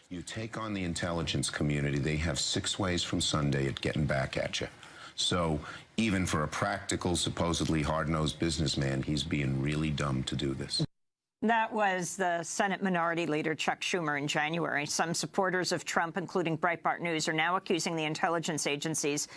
You take on the intelligence community, they have 6 ways from Sunday at getting back at you. So even for a practical, supposedly hard-nosed businessman, he's being really dumb to do this. That was the Senate Minority Leader Chuck Schumer in January. Some supporters of Trump, including Breitbart News, are now accusing the intelligence agencies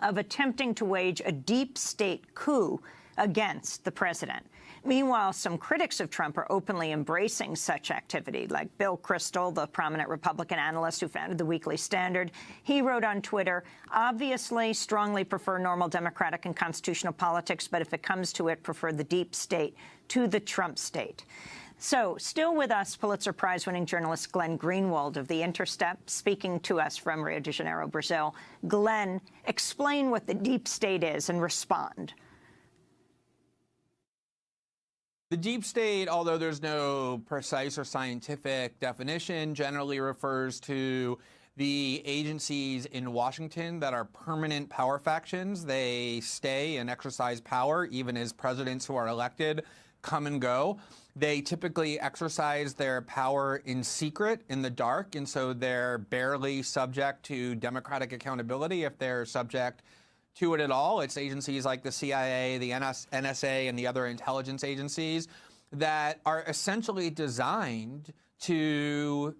of attempting to wage a deep state coup against the president. Meanwhile, some critics of Trump are openly embracing such activity, like Bill Kristol, the prominent Republican analyst who founded the Weekly Standard. He wrote on Twitter, obviously strongly prefer normal democratic and constitutional politics, but if it comes to it, prefer the deep state to the Trump state. So, still with us, Pulitzer Prize-winning journalist Glenn Greenwald of The Intercept, speaking to us from Rio de Janeiro, Brazil. Glenn, explain what the deep state is and respond. The deep state, although there's no precise or scientific definition, generally refers to the agencies in Washington that are permanent power factions. They stay and exercise power even as presidents who are elected come and go. They typically exercise their power in secret, in the dark, and so they're barely subject to democratic accountability if they're subject to it at all. It's agencies like the CIA, the NSA, and the other intelligence agencies that are essentially designed to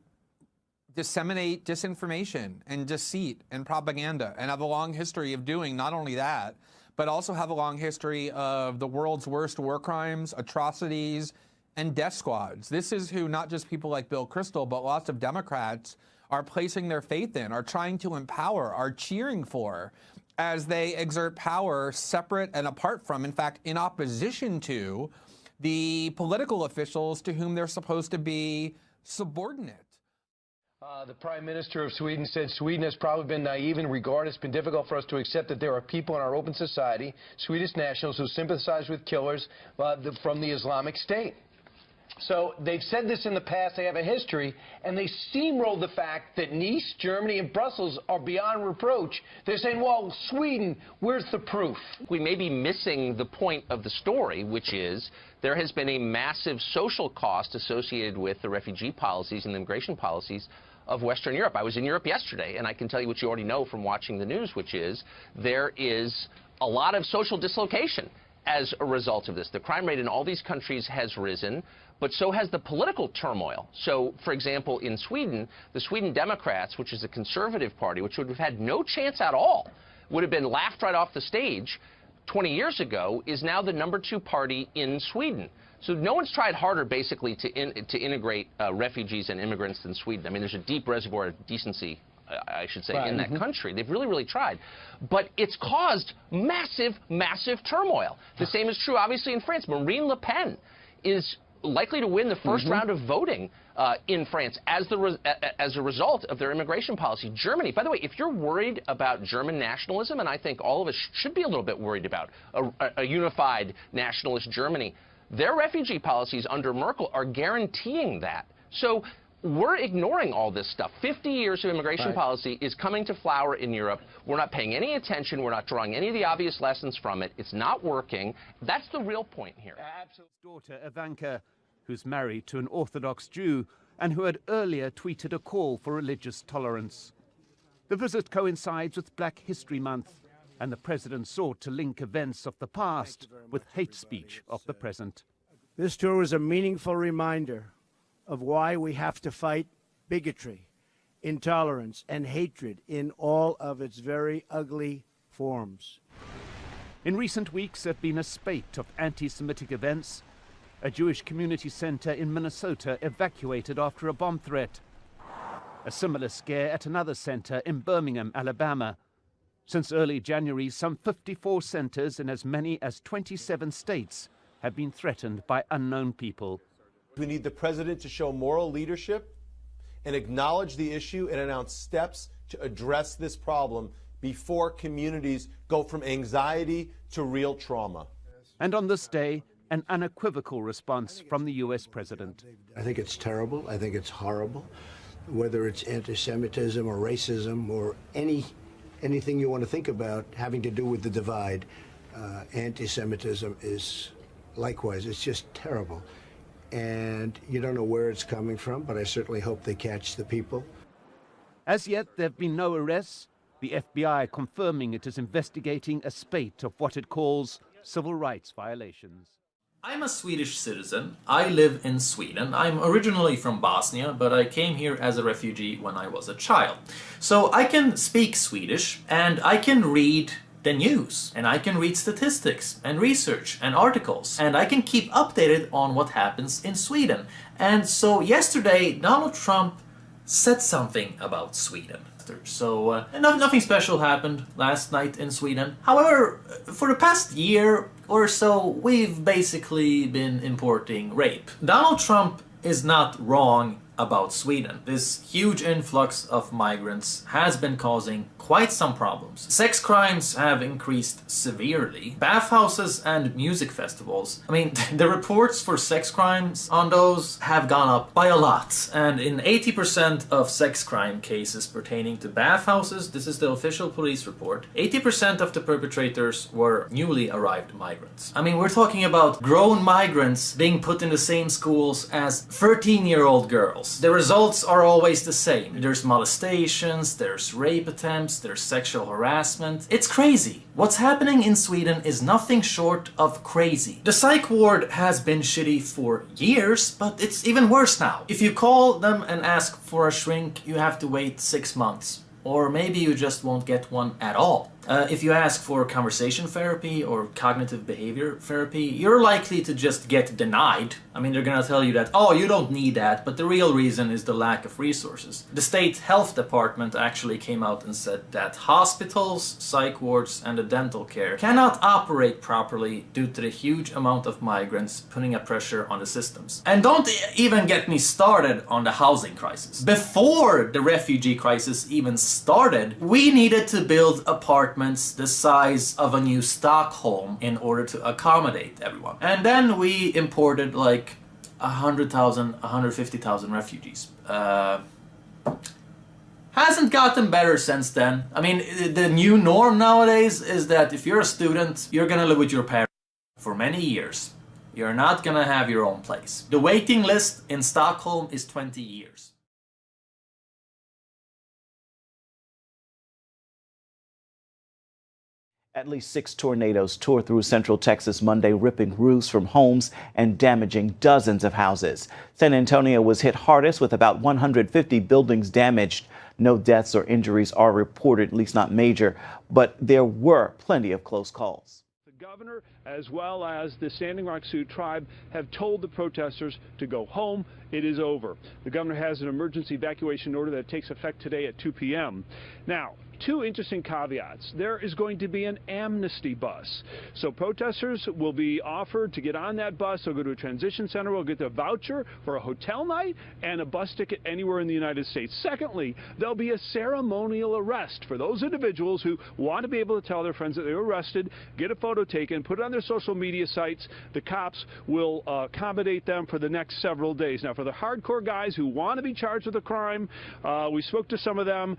disseminate disinformation and deceit and propaganda, and have a long history of doing not only that, but also have a long history of the world's worst war crimes, atrocities, and death squads. This is who not just people like Bill Kristol, but lots of Democrats are placing their faith in, are trying to empower, are cheering for, as they exert power separate and apart from, in fact, in opposition to, the political officials to whom they're supposed to be subordinate. The Prime Minister of Sweden said Sweden has probably been naive in regard. It's been difficult for us to accept that there are people in our open society, Swedish nationals, who sympathize with killers from the Islamic State. So they've said this in the past, they have a history, and they steamrolled the fact that Nice, Germany, and Brussels are beyond reproach. They're saying, well, Sweden, where's the proof? We may be missing the point of the story, which is there has been a massive social cost associated with the refugee policies and immigration policies of Western Europe. I was in Europe yesterday, and I can tell you what you already know from watching the news, which is there is a lot of social dislocation as a result of this. The crime rate in all these countries has risen, but so has the political turmoil. So, for example, in Sweden, the Sweden Democrats, which is a conservative party, which would have had no chance at all, would have been laughed right off the stage 20 years ago, is now the #2 party in Sweden. So no one's tried harder, basically, to integrate refugees and immigrants than Sweden. I mean, there's a deep reservoir of decency, I should say, in that country. They've really, really tried. But it's caused massive, massive turmoil. The same is true, obviously, in France. Marine Le Pen is likely to win the first round of voting in France as a result of their immigration policy. Germany, by the way, if you're worried about German nationalism, and I think all of us should be a little bit worried about a unified nationalist Germany, their refugee policies under Merkel are guaranteeing that. So we're ignoring all this stuff. 50 years of immigration policy is coming to flower in Europe. We're not paying any attention. We're not drawing any of the obvious lessons from it. It's not working. That's the real point here. Daughter Ivanka, who's married to an Orthodox Jew and who had earlier tweeted a call for religious tolerance. The visit coincides with Black History Month, and the president sought to link events of the past with hate speech of the present. This tour is a meaningful reminder of why we have to fight bigotry, intolerance, and hatred in all of its very ugly forms. In recent weeks, there have been a spate of anti-Semitic events. A Jewish community center in Minnesota evacuated after a bomb threat. A similar scare at another center in Birmingham, Alabama. Since early January, some 54 centers in as many as 27 states have been threatened by unknown people. We need the president to show moral leadership and acknowledge the issue and announce steps to address this problem before communities go from anxiety to real trauma. And on this day, an unequivocal response from the U.S. president. I think it's terrible. I think it's horrible. Whether it's anti-Semitism or racism or anything you want to think about having to do with the divide, anti-Semitism is likewise. It's just terrible. and you don't know where it's coming from, but I certainly hope they catch the people. As yet, there have been no arrests, the FBI confirming it is investigating a spate of what it calls civil rights violations. I'm a Swedish citizen. I live in Sweden. I'm originally from Bosnia, but I came here as a refugee when I was a child. So I can speak Swedish, and I can read the news, and I can read statistics and research and articles, and I can keep updated on what happens in Sweden. And so yesterday, Donald Trump said something about Sweden. So nothing special happened last night in Sweden. However, for the past year or so, we've basically been importing rape. Donald Trump is not wrong about Sweden. This huge influx of migrants has been causing quite some problems. Sex crimes have increased severely. Bathhouses and music festivals, I mean, the reports for sex crimes on those have gone up by a lot. And in 80% of sex crime cases pertaining to bathhouses, this is the official police report, 80% of the perpetrators were newly arrived migrants. I mean, we're talking about grown migrants being put in the same schools as 13-year-old girls. The results are always the same. There's molestations, there's rape attempts, there's sexual harassment. It's crazy. What's happening in Sweden is nothing short of crazy. The psych ward has been shitty for years, but it's even worse now. If you call them and ask for a shrink, you have to wait 6 months. Or maybe you just won't get one at all. If you ask for conversation therapy or cognitive behavior therapy, you're likely to just get denied. I mean, they're gonna tell you that, oh, you don't need that, but the real reason is the lack of resources. The state health department actually came out and said that hospitals, psych wards, and the dental care cannot operate properly due to the huge amount of migrants putting a pressure on the systems. And don't even get me started on the housing crisis. Before the refugee crisis even started, we needed to build apartments the size of a new Stockholm in order to accommodate everyone. And then we imported like 100,000, 150,000 refugees. Hasn't gotten better since then. I mean, the new norm nowadays is that if you're a student, you're gonna live with your parents for many years. You're not gonna have your own place. The waiting list in Stockholm is 20 years. At least 6 tornadoes tore through central Texas Monday, ripping roofs from homes and damaging dozens of houses. San Antonio was hit hardest with about 150 buildings damaged. No deaths or injuries are reported, at least not major, but there were plenty of close calls. The governor, as well as the Standing Rock Sioux tribe, have told the protesters to go home. It is over. The governor has an emergency evacuation order that takes effect today at 2 p.m. Now, 2 interesting caveats. There is going to be an amnesty bus. So protesters will be offered to get on that bus. They'll go to a transition center. We'll get a voucher for a hotel night and a bus ticket anywhere in the United States. Secondly, there'll be a ceremonial arrest for those individuals who want to be able to tell their friends that they were arrested, get a photo taken, put it on their social media sites. The cops will accommodate them for the next several days. Now, for the hardcore guys who want to be charged with a crime, we spoke to some of them.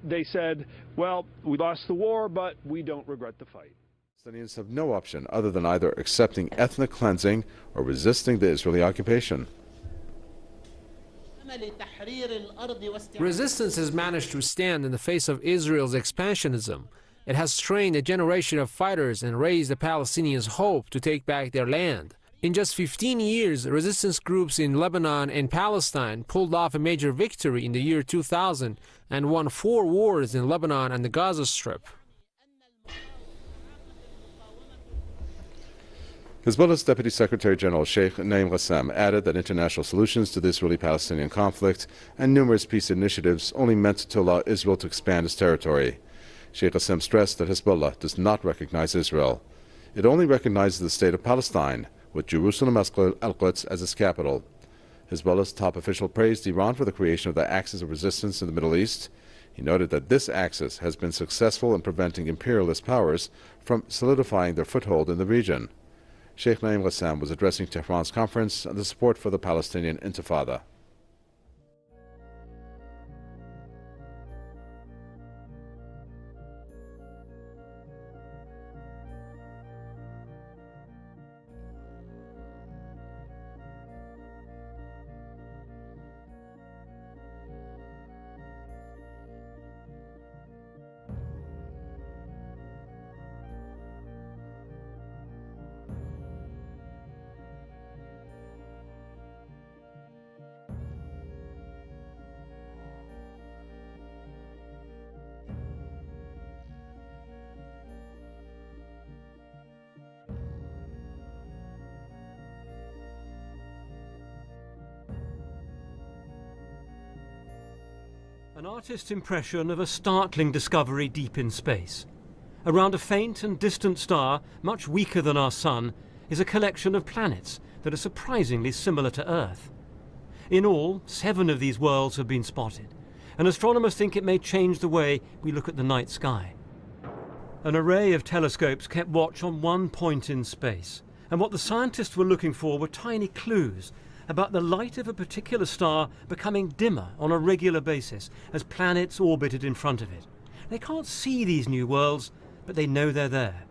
They said, well, we lost the war, but we don't regret the fight. Palestinians have no option other than either accepting ethnic cleansing or resisting the Israeli occupation. Resistance has managed to stand in the face of Israel's expansionism. It has trained a generation of fighters and raised the Palestinians' hope to take back their land. In just 15 years, resistance groups in Lebanon and Palestine pulled off a major victory in the year 2000 and won 4 wars in Lebanon and the Gaza Strip. Hezbollah's Deputy Secretary General Sheikh Naim Qassem added that international solutions to the Israeli-Palestinian conflict and numerous peace initiatives only meant to allow Israel to expand its territory. Sheikh Qassem stressed that Hezbollah does not recognize Israel. It only recognizes the state of Palestine, with Jerusalem Al-Quds as its capital. Hezbollah's top official praised Iran for the creation of the Axis of Resistance in the Middle East. He noted that this axis has been successful in preventing imperialist powers from solidifying their foothold in the region. Sheikh Naim Qassem was addressing Tehran's conference on the support for the Palestinian Intifada. An artist's impression of a startling discovery deep in space. Around a faint and distant star, much weaker than our Sun, is a collection of planets that are surprisingly similar to Earth. In all, 7 of these worlds have been spotted, and astronomers think it may change the way we look at the night sky. An array of telescopes kept watch on one point in space, and what the scientists were looking for were tiny clues about the light of a particular star becoming dimmer on a regular basis as planets orbited in front of it. They can't see these new worlds, but they know they're there.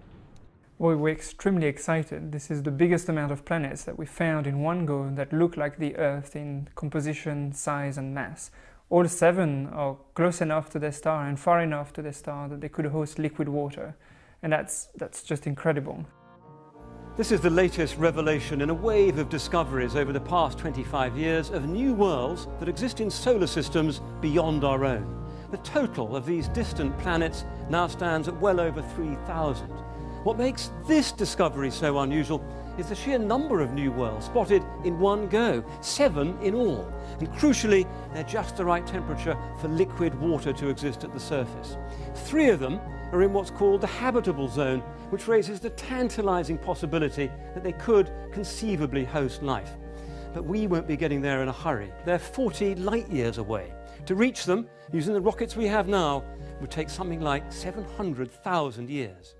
Well, we're extremely excited. This is the biggest amount of planets that we found in one go that look like the Earth in composition, size and mass. All 7 are close enough to their star and far enough to their star that they could host liquid water. And that's just incredible. This is the latest revelation in a wave of discoveries over the past 25 years of new worlds that exist in solar systems beyond our own. The total of these distant planets now stands at well over 3,000. What makes this discovery so unusual is the sheer number of new worlds spotted in one go, 7 in all. And crucially, they're just the right temperature for liquid water to exist at the surface. 3 of them are in what's called the habitable zone, which raises the tantalizing possibility that they could conceivably host life. But we won't be getting there in a hurry. They're 40 light years away. To reach them, using the rockets we have now, would take something like 700,000 years.